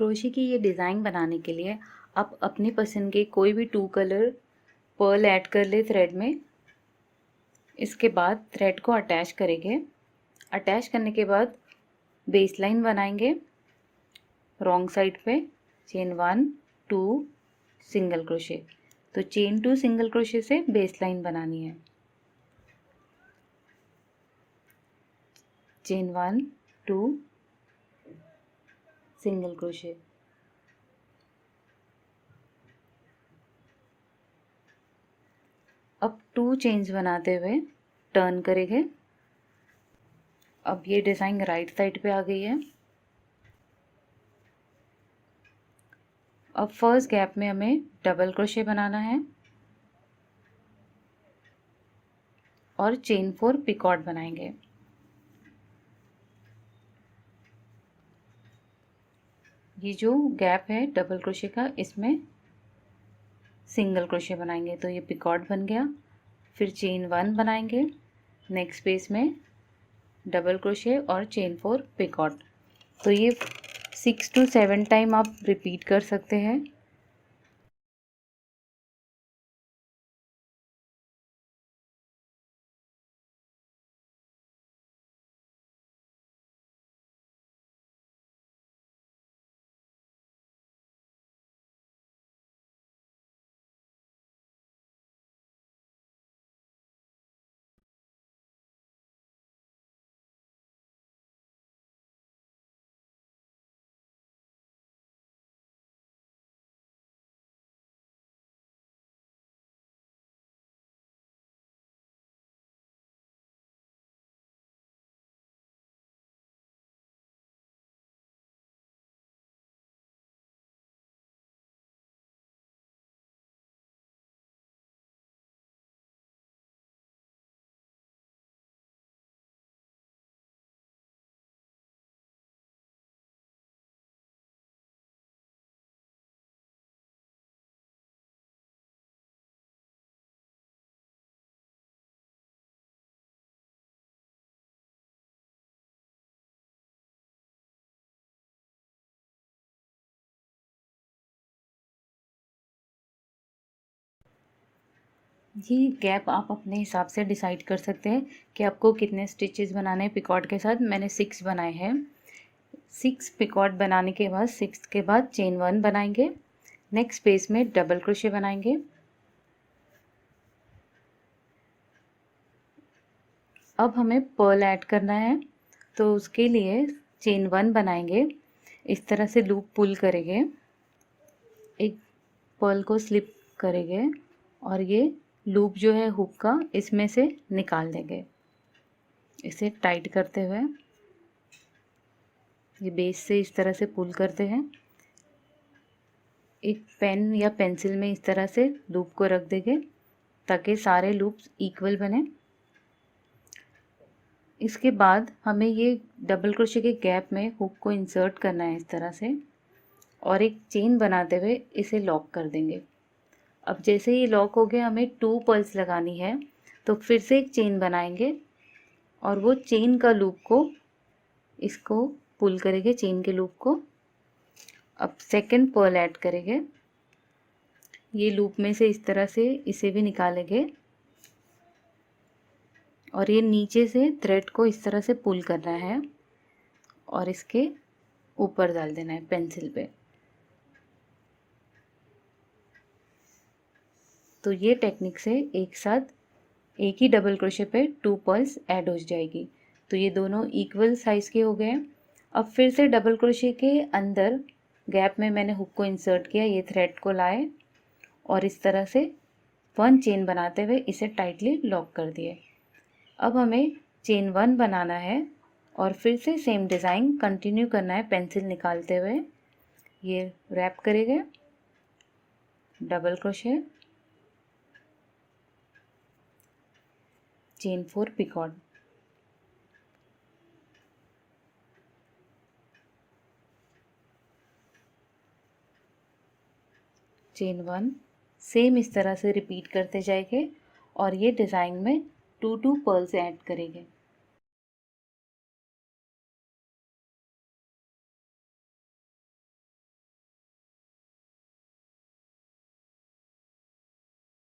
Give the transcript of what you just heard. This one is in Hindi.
क्रोशे की ये डिज़ाइन बनाने के लिए आप अपनी पसंद के कोई भी 2 कलर पर्ल ऐड कर ले थ्रेड में। इसके बाद थ्रेड को अटैच करेंगे। अटैच करने के बाद बेस लाइन बनाएंगे रॉन्ग साइड पे। Chain 1 2 single crochet. तो चेन 2 सिंगल क्रोशे से बेस लाइन बनानी है। Chain 1 2 single crochet. अब 2 चेन्स बनाते हुए टर्न करेंगे। अब ये डिज़ाइन राइट साइड पे आ गई है। अब फर्स्ट गैप में हमें डबल क्रोशे बनाना है और चेन 4 पिकॉट बनाएंगे। ये जो गैप है डबल क्रोशे का, इसमें सिंगल क्रोशे बनाएंगे तो ये पिकॉट बन गया। फिर चेन 1 बनाएंगे, नेक्स्ट स्पेस में डबल क्रोशे और चेन 4 पिकॉट। तो ये 6 to 7 टाइम आप रिपीट कर सकते हैं। ये गैप आप अपने हिसाब से डिसाइड कर सकते हैं कि आपको कितने स्टिचेस बनाने हैं पिकॉट के साथ। मैंने 6 बनाए हैं। 6 पिकॉट बनाने के बाद 6 के बाद चेन 1 बनाएंगे, नेक्स्ट स्पेस में डबल क्रोशे बनाएंगे। अब हमें पर्ल ऐड करना है तो उसके लिए चेन 1 बनाएंगे, इस तरह से लूप पुल करेंगे, एक पर्ल को स्लिप करेंगे और ये लूप जो है हुक का इसमें से निकाल देंगे। इसे टाइट करते हुए ये बेस से इस तरह से पुल करते हैं। एक पेन या पेंसिल में इस तरह से लूप को रख देंगे ताकि सारे लूप्स इक्वल बने। इसके बाद हमें ये डबल क्रोशे के गैप में हुक को इंसर्ट करना है इस तरह से और एक चेन बनाते हुए इसे लॉक कर देंगे। अब जैसे ये लॉक हो गया, हमें 2 पर्ल्स लगानी है तो फिर से एक चेन बनाएंगे और वो चेन का लूप को इसको पुल करेंगे, चेन के लूप को। अब सेकंड पर्ल ऐड करेंगे, ये लूप में से इस तरह से इसे भी निकालेंगे और ये नीचे से थ्रेड को इस तरह से पुल करना है और इसके ऊपर डाल देना है पेंसिल पे। तो ये टेक्निक से एक साथ एक ही डबल क्रोशे पे 2 पर्ल्स ऐड हो जाएगी। तो ये दोनों इक्वल साइज़ के हो गए। अब फिर से डबल क्रोशे के अंदर गैप में मैंने हुक को इंसर्ट किया, ये थ्रेड को लाए और इस तरह से 1 चेन बनाते हुए इसे टाइटली लॉक कर दिए। अब हमें चेन 1 बनाना है और फिर से सेम डिज़ाइन कंटिन्यू करना है पेंसिल निकालते हुए। ये रैप करेंगे, double crochet, chain 4 picot, chain 1, same इस तरह से रिपीट करते जाएंगे और ये डिज़ाइन में 2 पर्ल्स ऐड करेंगे।